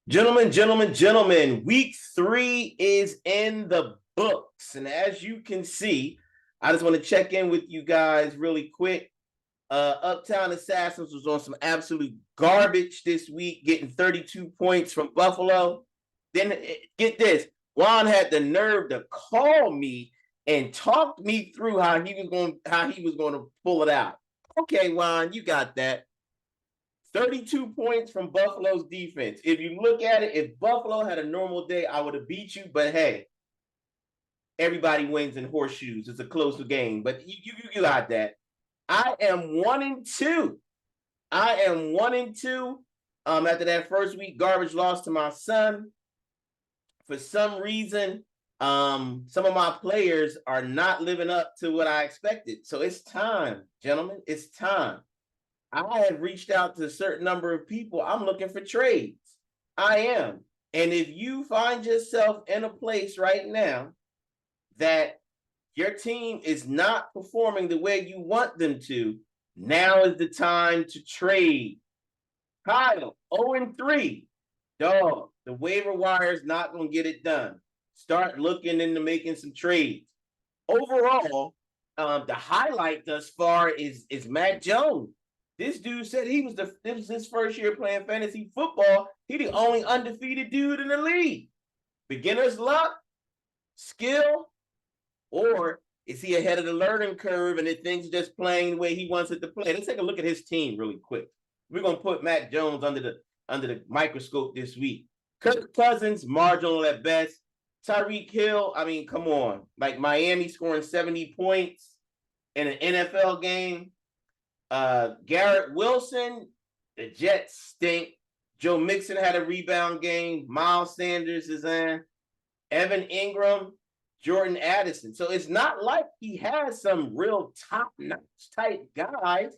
Gentlemen, week 3 is in the books. And as you can see, I just want to check in with you guys really quick. Uptown Assassins was on some absolute garbage this week, getting 32 points from Buffalo. Then get this, Juan had the nerve to call me and talk me through how he was going to pull it out. Okay, Juan, you got that. 32 points from Buffalo's defense. If you look at it, if Buffalo had a normal day, I would have beat you. But hey, everybody wins in horseshoes. It's a closer game. But you got that. I am 1-2. I am 1-2. After that first week garbage loss to my son. For some reason, some of my players are not living up to what I expected. So it's time, gentlemen. It's time. I have reached out to a certain number of people. I'm looking for trades. I am. And if you find yourself in a place right now that your team is not performing the way you want them to, now is the time to trade. Kyle, 0-3. Dog, the waiver wire is not going to get it done. Start looking into making some trades. Overall, the highlight thus far is Mac Jones. This dude said this was his first year playing fantasy football. He the only undefeated dude in the league. Beginner's luck, skill, or is he ahead of the learning curve and it things just playing the way he wants it to play? Let's take a look at his team really quick. We're gonna put Mac Jones under the microscope this week. Kirk Cousins, marginal at best. Tyreek Hill, I mean, come on. Like Miami scoring 70 points in an NFL game. Garrett Wilson, the Jets stink. Joe Mixon had a rebound game. Miles Sanders is in. Evan Ingram, Jordan Addison. So it's not like he has some real top-notch type guys.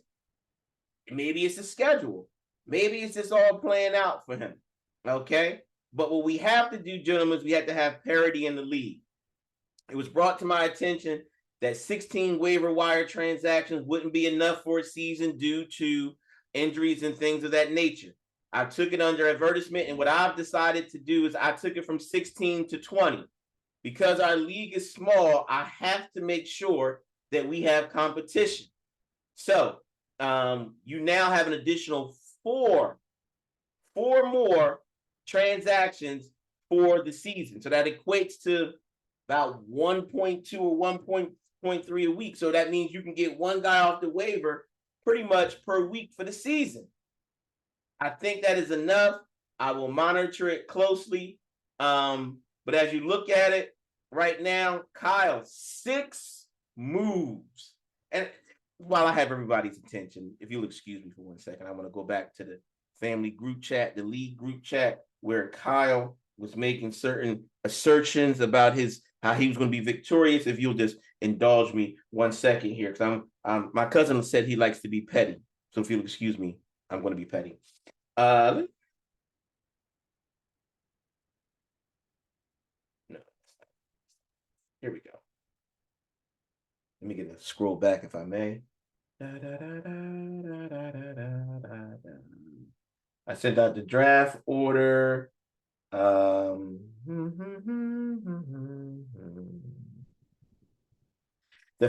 Maybe it's the schedule. Maybe it's just all playing out for him. Okay? But what we have to do, gentlemen, is we have to have parity in the league. It was brought to my attention that 16 waiver wire transactions wouldn't be enough for a season due to injuries and things of that nature. I took it under advertisement, and what I've decided to do is I took it from 16 to 20. Because our league is small, I have to make sure that we have competition. So you now have an additional four more transactions for the season. So that equates to about 1.2 or 1.3 a week. So that means you can get one guy off the waiver pretty much per week for the season. I think that is enough. I will monitor it closely. But as you look at it right now, Kyle, 6 moves. And while I have everybody's attention, if you'll excuse me for 1 second, I want to go back to the family group chat, the league group chat, where Kyle was making certain assertions about how he was going to be victorious. If you'll just indulge me 1 second here, because my cousin said he likes to be petty. So if you'll excuse me, I'm going to be petty. No. Here we go. Let me get a scroll back if I may. I sent out the draft order. The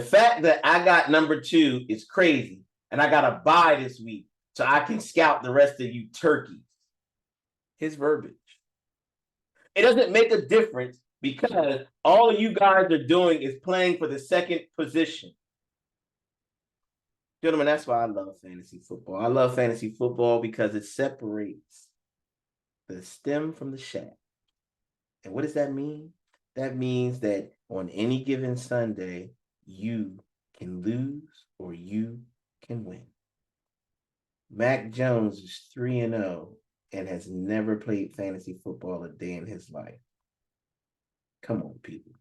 fact that I got number 2 is crazy, and I got a bye this week so I can scout the rest of you turkeys. His verbiage. It doesn't make a difference because all you guys are doing is playing for the second position. Gentlemen, that's why I love fantasy football. I love fantasy football because it separates the stem from the shaft. And what does that mean? That means that on any given Sunday, you can lose or you can win. Mac Jones is 3-0 and has never played fantasy football a day in his life. Come on, people.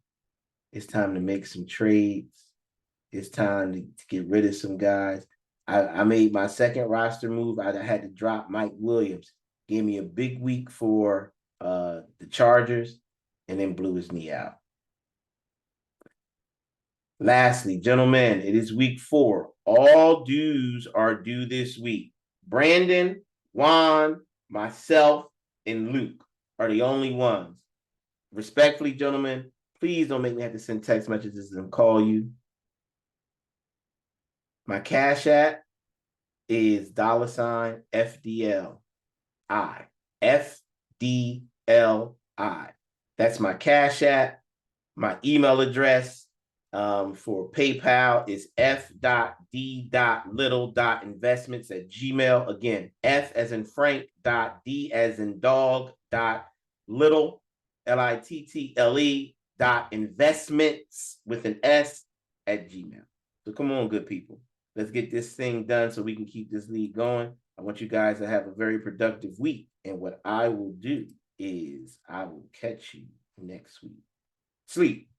It's time to make some trades. It's time to get rid of some guys. I made my second roster move. I had to drop Mike Williams. Gave me a big week for the Chargers and then blew his knee out. Lastly, gentlemen, it is week 4. All dues are due this week. Brandon, Juan, myself, and Luke. are the only ones. Respectfully, gentlemen, please don't make me have to send text messages and call you. My Cash App is $FDLI. FDLI. That's my Cash App. My email address for PayPal is f.d.little.investments@gmail. Again, F as in Frank, D as in dog, little, LITTLE, with an S at Gmail. So come on, good people. Let's get this thing done so we can keep this league going. I want you guys to have a very productive week. And what I will do is I will catch you next week. Sleep.